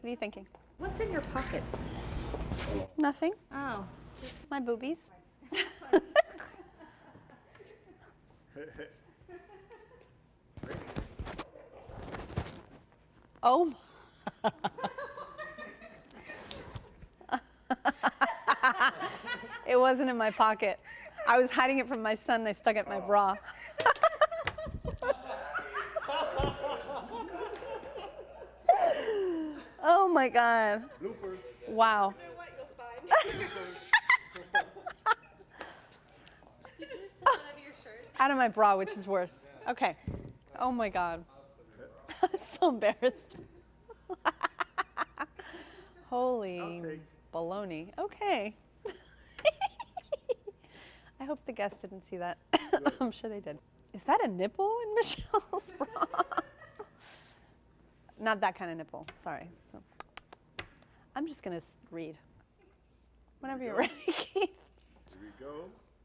What are you thinking? What's in your pockets? Nothing. Oh. My boobies. Oh. It wasn't in my pocket. I was hiding it from my son and I stuck it in my bra. Oh my God. Bloopers. Wow. You know what you'll find. You just pull it out of your shirt. Out of my bra, which is worse. Okay. Oh my God. I'm so embarrassed. Holy Outtakes. baloney. Okay. I hope the guests didn't see that. I'm sure they did. Is that a nipple in Michelle's bra? Not that kind of nipple. Sorry. I'm just going to read. Whenever you're ready, Keith. Here we go.